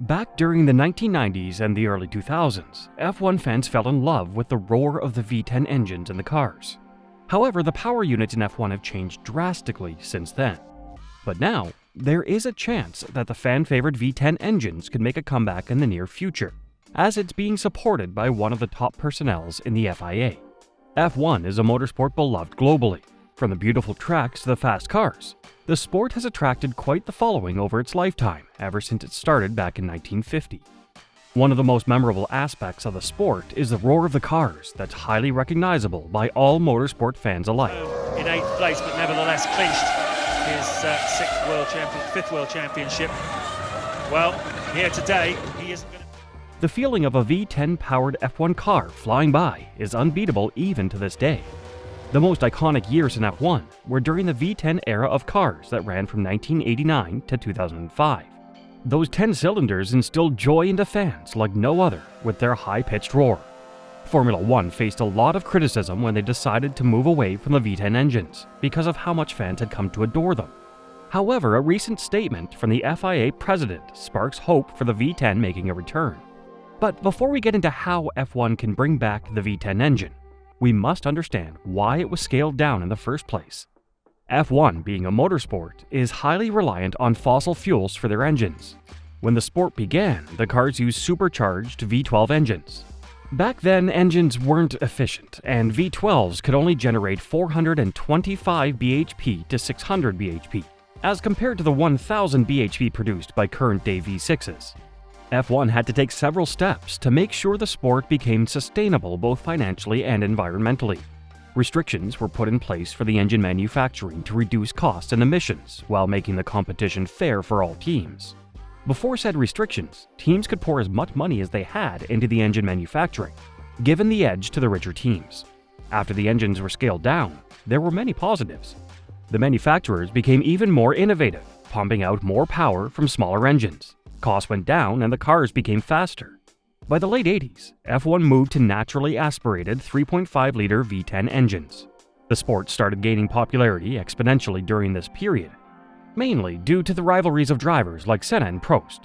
Back during the 1990s and the early 2000s, F1 fans fell in love with the roar of the V10 engines in the cars. However, the power units in F1 have changed drastically since then. But now, there is a chance that the fan-favorite V10 engines could make a comeback in the near future, as it's being supported by one of the top personnels in the FIA. F1 is a motorsport beloved globally. From the beautiful tracks to the fast cars, the sport has attracted quite the following over its lifetime, ever since it started back in 1950. One of the most memorable aspects of the sport is the roar of the cars that's highly recognizable by all motorsport fans alike. In 8th place, but nevertheless clinched his fifth world championship. Well, here today, he isn't going to... The feeling of a V10-powered F1 car flying by is unbeatable even to this day. The most iconic years in F1 were during the V10 era of cars that ran from 1989 to 2005. Those 10 cylinders instilled joy into fans like no other with their high-pitched roar. Formula One faced a lot of criticism when they decided to move away from the V10 engines because of how much fans had come to adore them. However, a recent statement from the FIA president sparks hope for the V10 making a return. But before we get into how F1 can bring back the V10 engine, we must understand why it was scaled down in the first place. F1, being a motorsport, is highly reliant on fossil fuels for their engines. When the sport began, the cars used supercharged V12 engines. Back then, engines weren't efficient, and V12s could only generate 425 bhp to 600 bhp, as compared to the 1000 bhp produced by current-day V6s. F1 had to take several steps to make sure the sport became sustainable both financially and environmentally. Restrictions were put in place for the engine manufacturing to reduce costs and emissions while making the competition fair for all teams. Before said restrictions, teams could pour as much money as they had into the engine manufacturing, giving the edge to the richer teams. After the engines were scaled down, there were many positives. The manufacturers became even more innovative, pumping out more power from smaller engines. Costs went down and the cars became faster. By the late 80s, F1 moved to naturally aspirated 3.5-liter V10 engines. The sport started gaining popularity exponentially during this period, mainly due to the rivalries of drivers like Senna and Prost.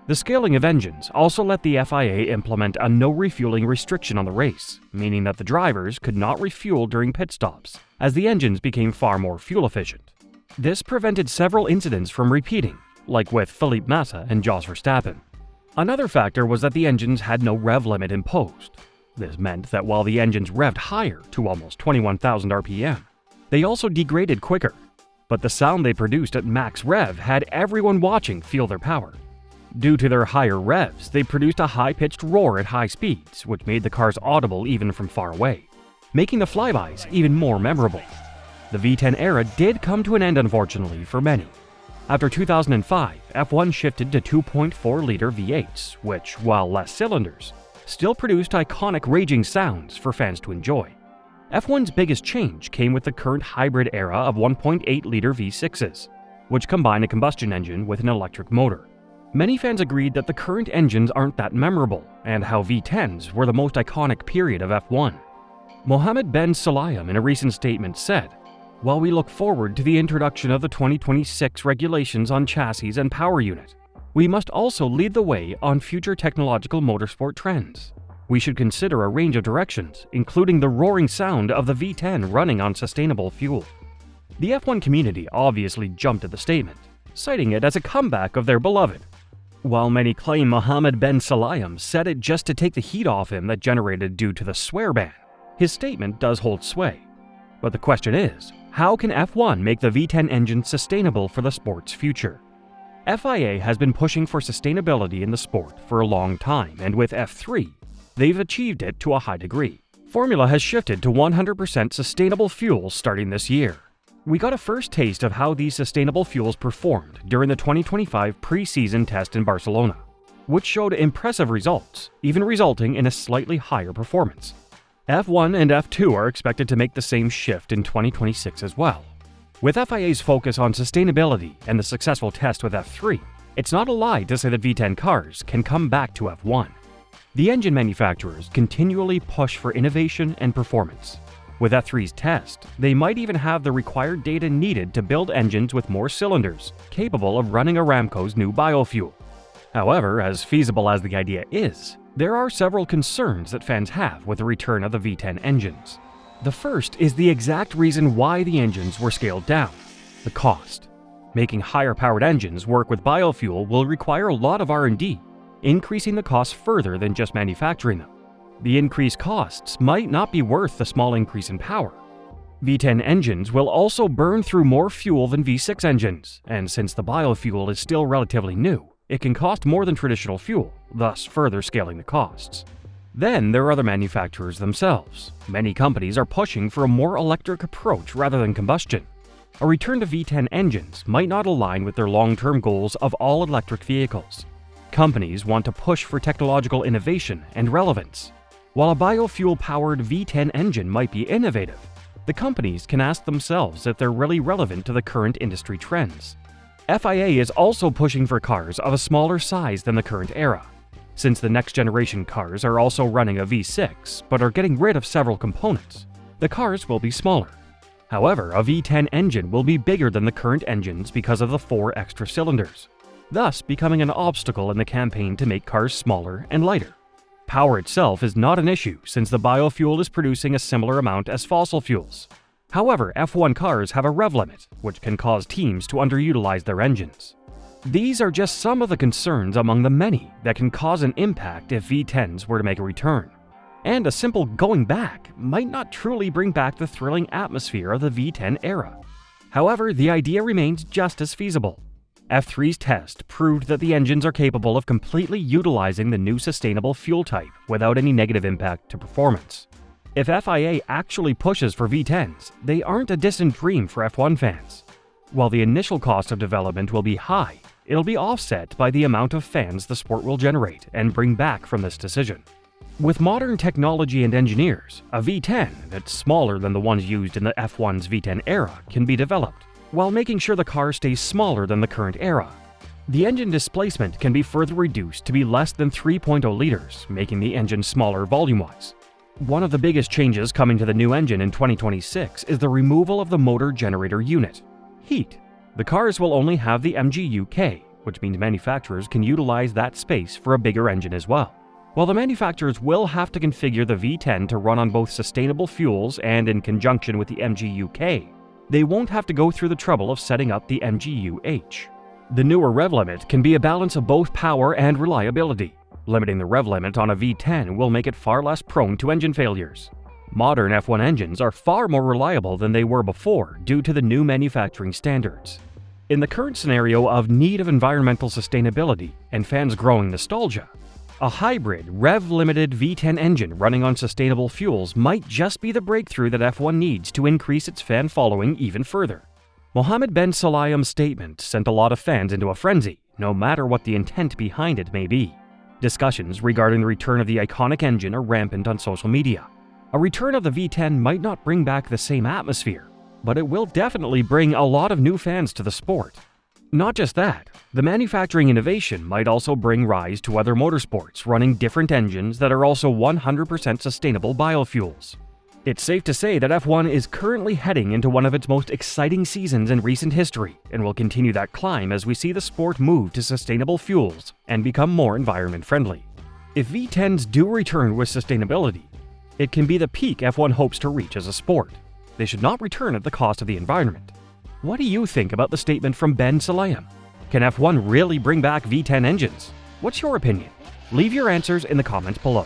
The scaling of engines also let the FIA implement a no refueling restriction on the race, meaning that the drivers could not refuel during pit stops, as the engines became far more fuel efficient. This prevented several incidents from repeating, like with Felipe Massa and Jos Verstappen. Another factor was that the engines had no rev limit imposed. This meant that while the engines revved higher to almost 21,000 RPM, they also degraded quicker. But the sound they produced at max rev had everyone watching feel their power. Due to their higher revs, they produced a high-pitched roar at high speeds, which made the cars audible even from far away, making the flybys even more memorable. The V10 era did come to an end, unfortunately, for many. After 2005, F1 shifted to 2.4-liter V8s, which, while less cylinders, still produced iconic raging sounds for fans to enjoy. F1's biggest change came with the current hybrid era of 1.8-liter V6s, which combine a combustion engine with an electric motor. Many fans agreed that the current engines aren't that memorable, and how V10s were the most iconic period of F1. Mohammed Ben Sulayem in a recent statement said, "While we look forward to the introduction of the 2026 regulations on chassis and power unit, we must also lead the way on future technological motorsport trends. We should consider a range of directions, including the roaring sound of the V10 running on sustainable fuel." The F1 community obviously jumped at the statement, citing it as a comeback of their beloved. While many claim Mohammed Ben Sulayem said it just to take the heat off him that generated due to the swear ban, his statement does hold sway. But the question is, how can F1 make the V10 engine sustainable for the sport's future? FIA has been pushing for sustainability in the sport for a long time, and with F3, they've achieved it to a high degree. Formula has shifted to 100% sustainable fuels starting this year. We got a first taste of how these sustainable fuels performed during the 2025 pre-season test in Barcelona, which showed impressive results, even resulting in a slightly higher performance. F1 and F2 are expected to make the same shift in 2026 as well. With FIA's focus on sustainability and the successful test with F3, it's not a lie to say that V10 cars can come back to F1. The engine manufacturers continually push for innovation and performance. With F3's test, they might even have the required data needed to build engines with more cylinders, capable of running Aramco's new biofuel. However, as feasible as the idea is, there are several concerns that fans have with the return of the V10 engines. The first is the exact reason why the engines were scaled down: the cost. Making higher-powered engines work with biofuel will require a lot of R&D, increasing the costs further than just manufacturing them. The increased costs might not be worth the small increase in power. V10 engines will also burn through more fuel than V6 engines, and since the biofuel is still relatively new, it can cost more than traditional fuel, thus further scaling the costs. Then there are the manufacturers themselves. Many companies are pushing for a more electric approach rather than combustion. A return to V10 engines might not align with their long-term goals of all-electric vehicles. Companies want to push for technological innovation and relevance. While a biofuel-powered V10 engine might be innovative, the companies can ask themselves if they're really relevant to the current industry trends. FIA is also pushing for cars of a smaller size than the current era. Since the next-generation cars are also running a V6 but are getting rid of several components, the cars will be smaller. However, a V10 engine will be bigger than the current engines because of the 4 extra cylinders, thus becoming an obstacle in the campaign to make cars smaller and lighter. Power itself is not an issue since the biofuel is producing a similar amount as fossil fuels. However, F1 cars have a rev limit, which can cause teams to underutilize their engines. These are just some of the concerns among the many that can cause an impact if V10s were to make a return. And a simple going back might not truly bring back the thrilling atmosphere of the V10 era. However, the idea remains just as feasible. F3's test proved that the engines are capable of completely utilizing the new sustainable fuel type without any negative impact to performance. If FIA actually pushes for V10s, they aren't a distant dream for F1 fans. While the initial cost of development will be high, it'll be offset by the amount of fans the sport will generate and bring back from this decision. With modern technology and engineers, a V10 that's smaller than the ones used in the F1's V10 era can be developed, while making sure the car stays smaller than the current era. The engine displacement can be further reduced to be less than 3.0 liters, making the engine smaller volume-wise. One of the biggest changes coming to the new engine in 2026 is the removal of the motor generator unit. Heat. The cars will only have the MGU-K, which means manufacturers can utilize that space for a bigger engine as well. While the manufacturers will have to configure the V10 to run on both sustainable fuels and in conjunction with the MGU-K, they won't have to go through the trouble of setting up the MGU-H. The newer rev limit can be a balance of both power and reliability. Limiting the rev limit on a V10 will make it far less prone to engine failures. Modern F1 engines are far more reliable than they were before due to the new manufacturing standards. In the current scenario of need of environmental sustainability and fans' growing nostalgia, a hybrid, rev-limited V10 engine running on sustainable fuels might just be the breakthrough that F1 needs to increase its fan following even further. Mohammed bin Sulayem's statement sent a lot of fans into a frenzy, no matter what the intent behind it may be. Discussions regarding the return of the iconic engine are rampant on social media. A return of the V10 might not bring back the same atmosphere, but it will definitely bring a lot of new fans to the sport. Not just that, the manufacturing innovation might also bring rise to other motorsports running different engines that are also 100% sustainable biofuels. It's safe to say that F1 is currently heading into one of its most exciting seasons in recent history and will continue that climb as we see the sport move to sustainable fuels and become more environment friendly. If V10s do return with sustainability, it can be the peak F1 hopes to reach as a sport. They should not return at the cost of the environment. What do you think about the statement from bin Sulayem? Can F1 really bring back V10 engines? What's your opinion? Leave your answers in the comments below.